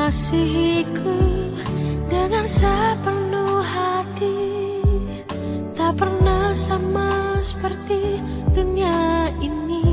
mengasihiku dengan sepenuh hati, tak pernah sama seperti dunia ini.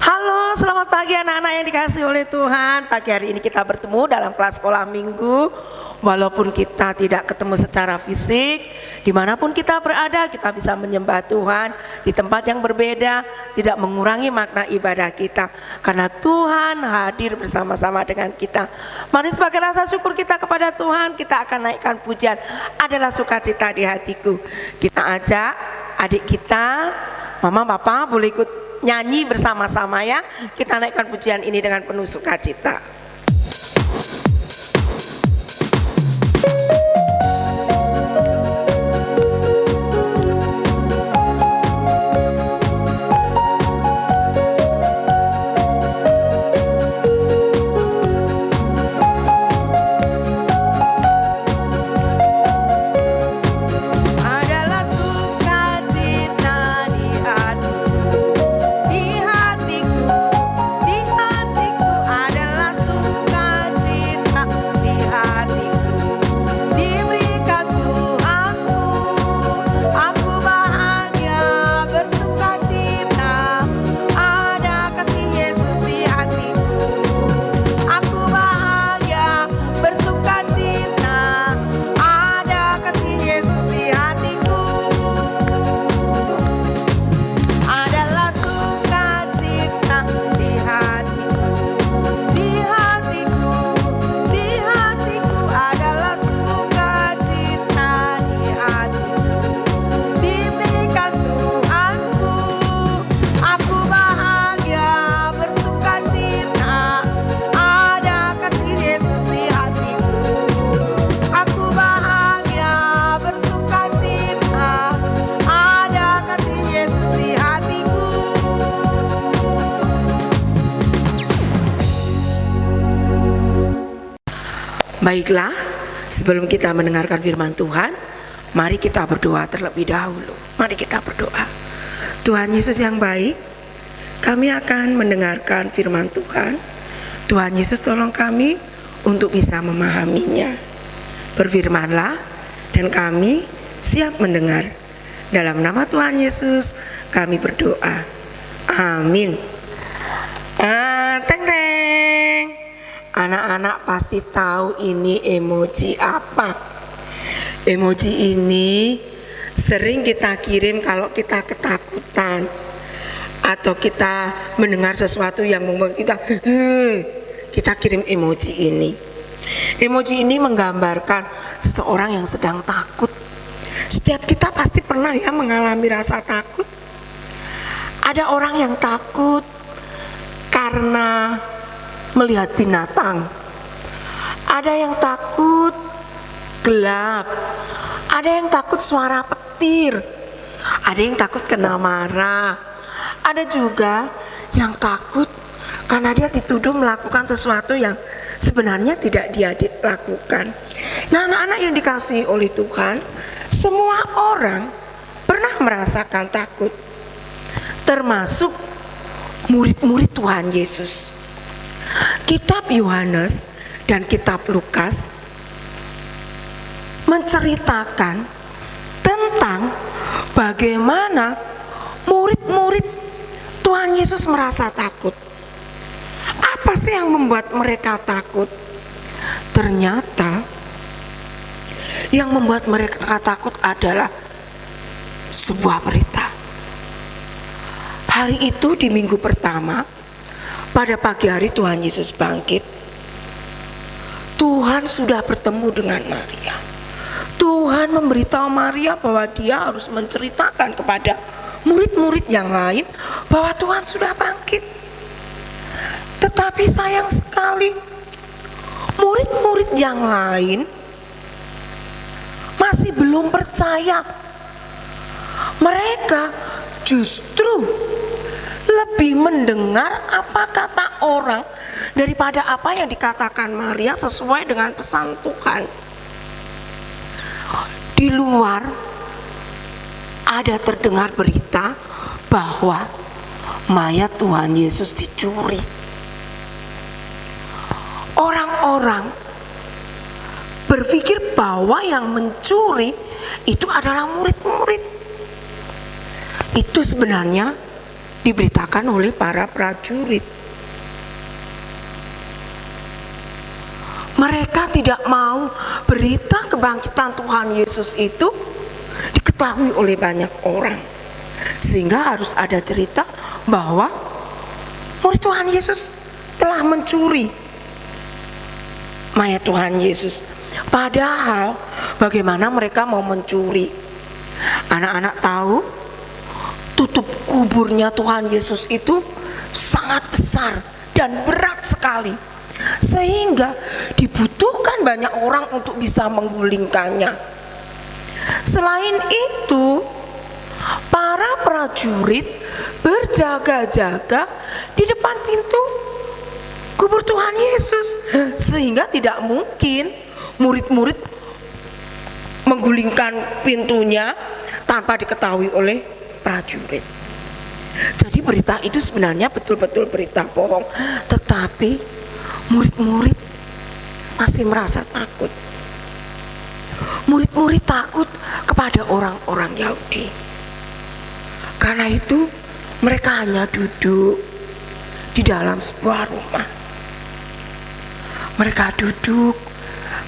Halo, selamat pagi anak-anak yang dikasihi oleh Tuhan. Pagi hari ini kita bertemu dalam kelas sekolah minggu. Walaupun kita tidak ketemu secara fisik, dimanapun kita berada, kita bisa menyembah Tuhan di tempat yang berbeda, tidak mengurangi makna ibadah kita, karena Tuhan hadir bersama-sama dengan kita. Mari sebagai rasa syukur kita kepada Tuhan, kita akan naikkan pujian Adalah Sukacita di Hatiku. Kita ajak adik kita, mama, papa boleh ikut nyanyi bersama-sama ya. Kita naikkan pujian ini dengan penuh sukacita. Baiklah, sebelum kita mendengarkan firman Tuhan, mari kita berdoa terlebih dahulu. Mari kita berdoa. Tuhan Yesus yang baik, kami akan mendengarkan firman Tuhan. Tuhan Yesus tolong kami untuk bisa memahaminya. Berfirmanlah dan kami siap mendengar. Dalam nama Tuhan Yesus kami berdoa. Amin. Teng teng. Anak-anak pasti tahu ini emoji apa. Emoji ini sering kita kirim kalau kita ketakutan atau kita mendengar sesuatu yang membuat kita kirim emoji ini. Emoji ini menggambarkan seseorang yang sedang takut. Setiap kita pasti pernah ya mengalami rasa takut. Ada orang yang takut karena melihat binatang, ada yang takut gelap, ada yang takut suara petir, ada yang takut kena marah, ada juga yang takut karena dia dituduh melakukan sesuatu yang sebenarnya tidak dia lakukan. Nah, anak-anak yang dikasihi oleh Tuhan, semua orang pernah merasakan takut, termasuk murid-murid Tuhan Yesus. Kitab Yohanes dan kitab Lukas menceritakan tentang bagaimana murid-murid Tuhan Yesus merasa takut. Apa sih yang membuat mereka takut? Ternyata yang membuat mereka takut adalah sebuah berita. Hari itu di minggu pertama, pada pagi hari Tuhan Yesus bangkit, Tuhan sudah bertemu dengan Maria. Tuhan memberitahu Maria bahwa dia harus menceritakan kepada murid-murid yang lain bahwa Tuhan sudah bangkit. Tetapi sayang sekali, murid-murid yang lain masih belum percaya. Mereka justru lebih mendengar apa kata orang daripada apa yang dikatakan Maria sesuai dengan pesan Tuhan. Di luar ada terdengar berita bahwa mayat Tuhan Yesus dicuri. Orang-orang berpikir bahwa yang mencuri itu adalah murid-murid. Itu sebenarnya diberitakan oleh para prajurit. Mereka tidak mau berita kebangkitan Tuhan Yesus itu diketahui oleh banyak orang, sehingga harus ada cerita bahwa murid Tuhan Yesus telah mencuri mayat Tuhan Yesus. Padahal bagaimana mereka mau mencuri? Anak-anak tahu tutup kuburnya Tuhan Yesus itu sangat besar dan berat sekali, sehingga dibutuhkan banyak orang untuk bisa menggulingkannya. Selain itu, para prajurit berjaga-jaga di depan pintu kubur Tuhan Yesus, sehingga tidak mungkin murid-murid menggulingkan pintunya tanpa diketahui oleh prajurit. Jadi berita itu sebenarnya betul-betul berita bohong, tetapi murid-murid masih merasa takut. Murid-murid takut kepada orang-orang Yahudi. Karena itu mereka hanya duduk di dalam sebuah rumah. Mereka duduk,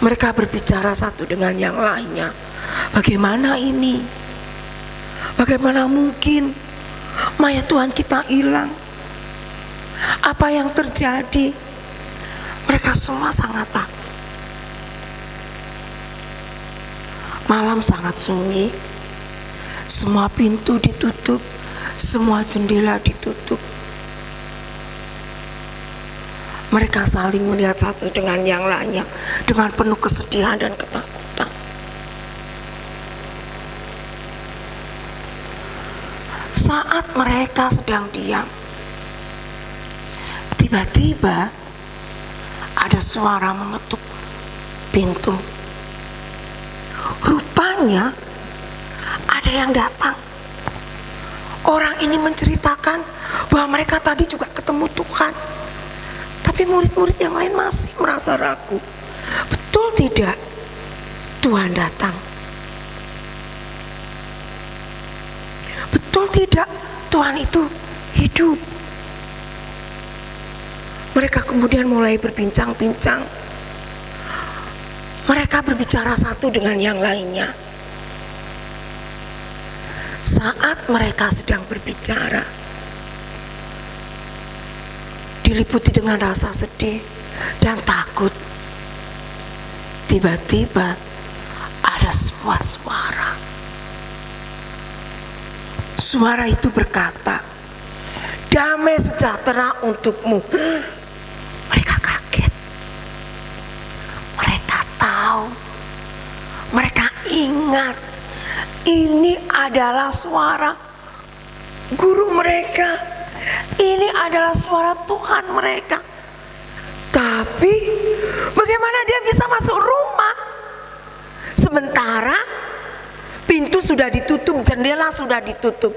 mereka berbicara satu dengan yang lainnya. Bagaimana ini? Bagaimana mungkin mayat Tuhan kita hilang? Apa yang terjadi? Mereka semua sangat takut. Malam sangat sunyi, semua pintu ditutup, semua jendela ditutup. Mereka saling melihat satu dengan yang lainnya dengan penuh kesedihan dan ketakutan. Saat mereka sedang diam, tiba-tiba ada suara mengetuk pintu. Rupanya ada yang datang. Orang ini menceritakan bahwa mereka tadi juga ketemu Tuhan. Tapi murid-murid yang lain masih merasa ragu. Betul tidak Tuhan datang? Betul tidak Tuhan itu hidup? Mereka kemudian mulai berbincang-bincang. Mereka berbicara satu dengan yang lainnya. Saat mereka sedang berbicara, diliputi dengan rasa sedih dan takut, tiba-tiba ada sebuah suara. Suara itu berkata, "Damai sejahtera untukmu." Mereka kaget. Mereka tahu, mereka ingat, ini adalah suara guru mereka. Ini adalah suara Tuhan mereka. Tapi bagaimana dia bisa masuk rumah? Sementara pintu sudah ditutup, jendela sudah ditutup.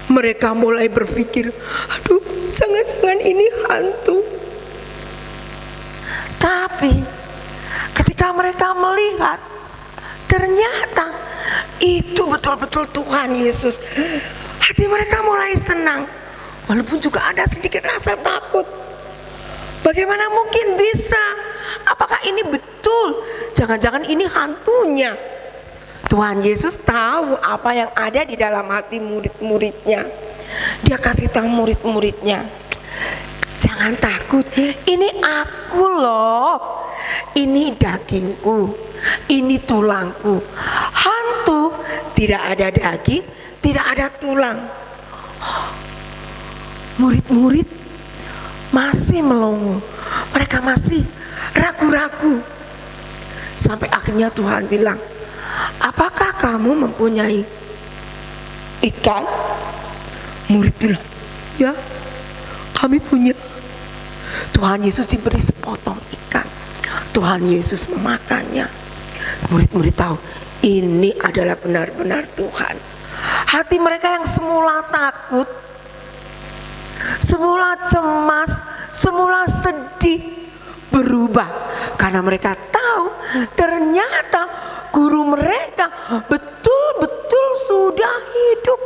Mereka mulai berpikir, aduh, jangan-jangan ini hantu. Tapi ketika mereka melihat, ternyata itu betul-betul Tuhan Yesus. Hati mereka mulai senang, walaupun juga ada sedikit rasa takut. Bagaimana mungkin bisa? Apakah ini betul? Jangan-jangan ini hantunya. Tuhan Yesus tahu apa yang ada di dalam hati murid-muridnya. Dia kasih tahu murid-muridnya, jangan takut, ini aku loh. Ini dagingku, ini tulangku. Hantu tidak ada daging, tidak ada tulang. Murid-murid masih melongo, mereka masih ragu-ragu. Sampai akhirnya Tuhan bilang, apakah kamu mempunyai ikan? Murid bilang, ya, kami punya. Tuhan Yesus diberi sepotong ikan. Tuhan Yesus memakannya. Murid-murid tahu ini adalah benar-benar Tuhan. Hati mereka yang semula takut, semula cemas, semula sedih, berubah karena mereka tahu ternyata guru mereka betul-betul sudah hidup,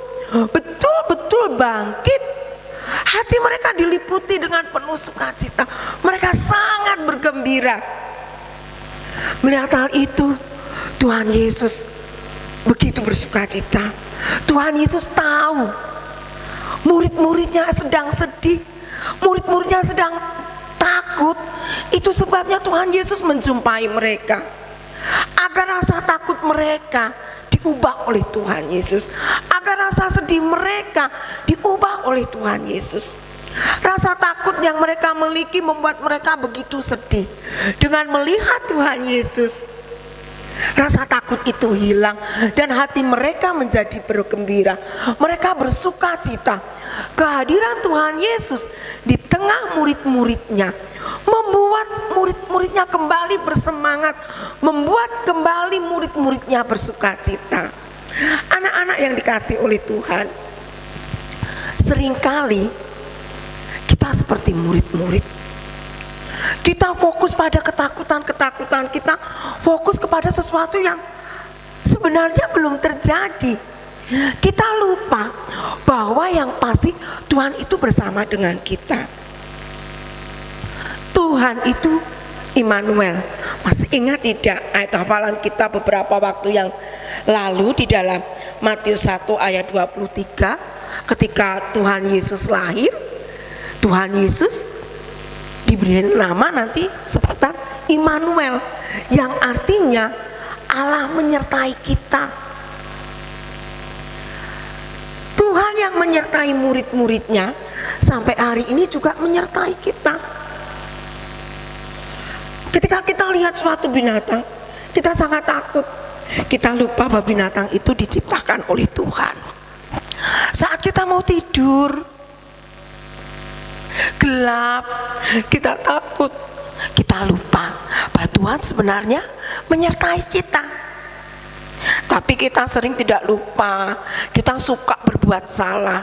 betul-betul bangkit. Hati mereka diliputi dengan penuh sukacita. Mereka sangat bergembira. Melihat hal itu, Tuhan Yesus begitu bersukacita. Tuhan Yesus tahu murid-muridnya sedang sedih, murid-muridnya sedang takut. Itu sebabnya Tuhan Yesus menjumpai mereka, agar rasa takut mereka diubah oleh Tuhan Yesus, agar rasa sedih mereka diubah oleh Tuhan Yesus. Rasa takut yang mereka miliki membuat mereka begitu sedih. Dengan melihat Tuhan Yesus, rasa takut itu hilang dan hati mereka menjadi bergembira. Mereka bersuka cita. Kehadiran Tuhan Yesus di tengah murid-muridnya membuat murid-muridnya kembali bersemangat, membuat kembali murid-muridnya bersuka cita. Anak-anak yang dikasihi oleh Tuhan, seringkali kita seperti murid-murid. Kita fokus pada ketakutan-ketakutan, kita fokus kepada sesuatu yang sebenarnya belum terjadi. Kita lupa bahwa yang pasti Tuhan itu bersama dengan kita. Tuhan itu Immanuel. Masih ingat tidak ayat hafalan kita beberapa waktu yang lalu di dalam Matius 1 ayat 23, ketika Tuhan Yesus lahir, Tuhan Yesus diberi nama nanti sebutan Immanuel, yang artinya Allah menyertai kita. Tuhan yang menyertai murid-muridnya sampai hari ini juga menyertai kita. Ketika kita lihat suatu binatang, kita sangat takut. Kita lupa bahwa binatang itu diciptakan oleh Tuhan. Saat kita mau tidur, gelap, kita takut, kita lupa bahwa Tuhan sebenarnya menyertai kita. Tapi kita sering tidak lupa, kita suka berbuat salah.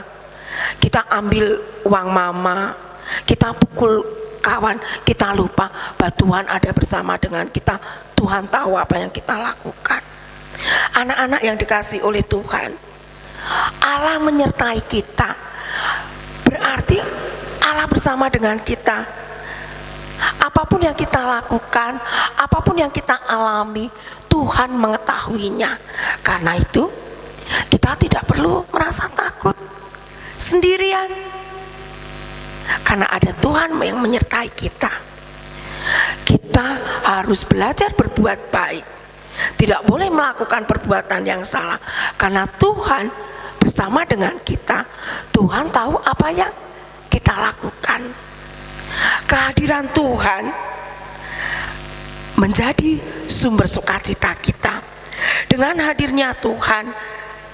Kita ambil uang mama, kita pukul kawan, kita lupa bahwa Tuhan ada bersama dengan kita. Tuhan tahu apa yang kita lakukan. Anak-anak yang dikasihi oleh Tuhan, Allah menyertai kita, berarti Allah bersama dengan kita. Apapun yang kita lakukan, apapun yang kita alami, Tuhan mengetahuinya. Karena itu kita tidak perlu merasa takut sendirian, karena ada Tuhan yang menyertai kita. Kita harus belajar berbuat baik, tidak boleh melakukan perbuatan yang salah, karena Tuhan bersama dengan kita. Tuhan tahu apa yang kita lakukan. Kehadiran Tuhan menjadi sumber sukacita kita. Dengan hadirnya Tuhan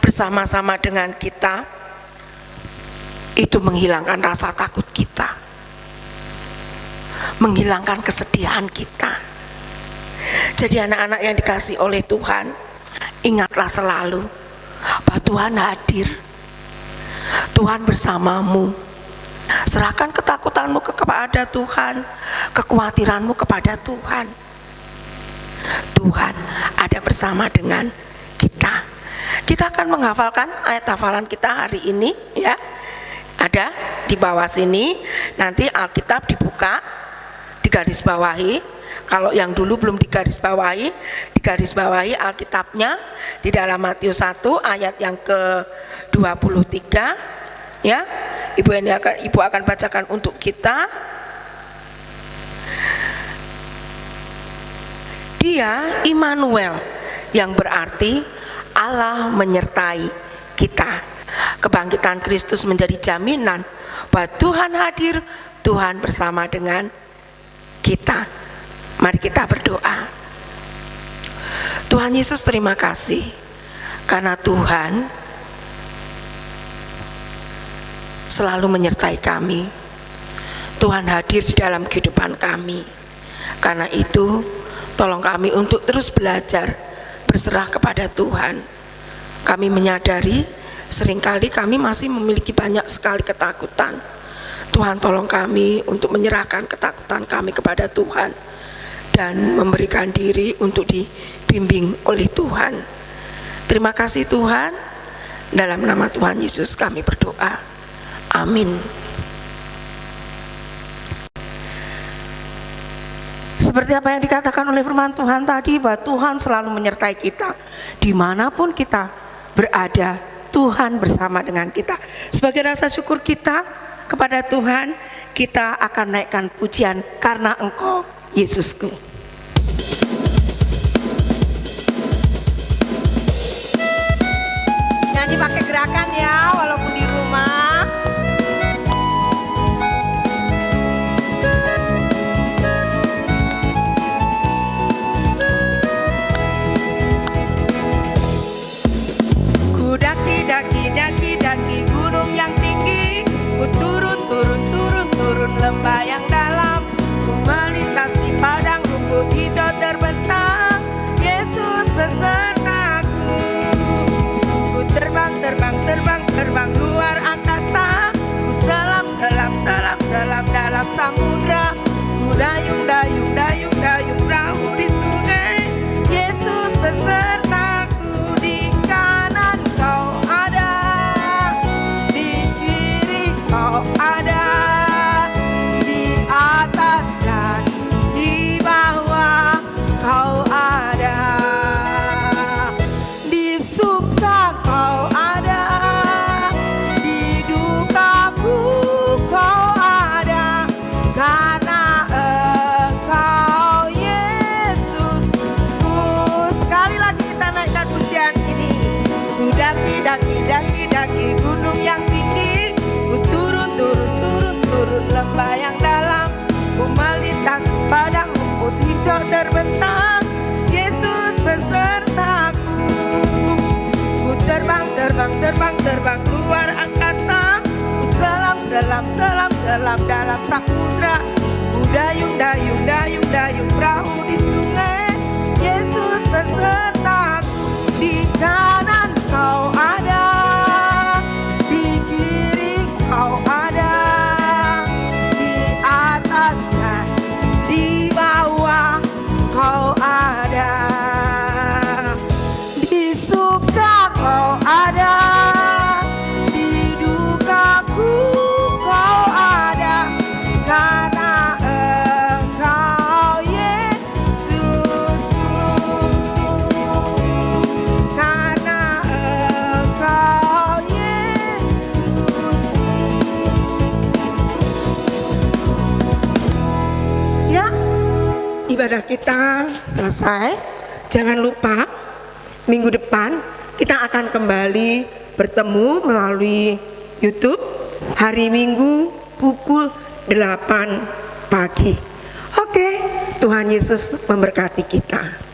bersama-sama dengan kita, itu menghilangkan rasa takut kita, menghilangkan kesedihan kita. Jadi anak-anak yang dikasihi oleh Tuhan, ingatlah selalu bahwa Tuhan hadir, Tuhan bersamamu. Serahkan ketakutanmu kepada Tuhan, kekhawatiranmu kepada Tuhan. Tuhan ada bersama dengan kita. Kita akan menghafalkan ayat hafalan kita hari ini, ya. Ada di bawah sini. Nanti Alkitab dibuka, digaris bawahi. Kalau yang dulu belum digaris bawahi Alkitabnya di dalam Matius 1 ayat yang ke-23, ya. Ibu akan bacakan untuk kita. Dia Immanuel, yang berarti Allah menyertai kita. Kebangkitan Kristus menjadi jaminan bahwa Tuhan hadir, Tuhan bersama dengan kita. Mari kita berdoa. Tuhan Yesus, terima kasih karena Tuhan selalu menyertai kami. Tuhan hadir di dalam kehidupan kami. Karena itu, tolong kami untuk terus belajar berserah kepada Tuhan. Kami menyadari Seringkali kami masih memiliki banyak sekali ketakutan. Tuhan tolong kami untuk menyerahkan ketakutan kami kepada Tuhan dan memberikan diri untuk dibimbing oleh Tuhan. Terima kasih Tuhan, dalam nama Tuhan Yesus kami berdoa. Amin. Seperti apa yang dikatakan oleh firman Tuhan tadi, bahwa Tuhan selalu menyertai kita. Dimanapun kita berada, Tuhan bersama dengan kita. Sebagai rasa syukur kita kepada Tuhan, kita akan naikkan pujian Karena Engkau Yesusku. Nyanyi pakai gerakan ya, walaupun di rumah. Daki gunung yang tinggi, ku turun lembah yang dalam, ku melintasi padang rumput hijau terbentang, Yesus besertaku. Ku terbang luar angkasa, ku selam dalam samudra, ku dayung perahu di sungai, Yesus besertaku. Di kanan kau ada, di kiri kau ada, di atas dan di bawah kau ada, di suka kau ada, di dukaku kau ada, karena Engkau Yesus. Sekali lagi kita naikkan pujian ini. Ku daki gunung yang tinggi, ku turun lembah yang dalam, ku melintasi padang rumput hijau terbentang, Yesus besertaku. Ku terbang luar angkasa, ku selam dalam samudra, ku dayung perahu di sungai, Yesus besertaku. Di kanan kau ada, di kiri kau ada, di atas dan di bawah kau ada, di suka kau ada, di dukaku kau ada, karena Engkau Yesus. Karena Engkau Yesus. Ya, ibadah kita selesai. Jangan lupa minggu depan kita akan kembali bertemu melalui YouTube hari Minggu pukul 8 pagi. Oke, Tuhan Yesus memberkati kita.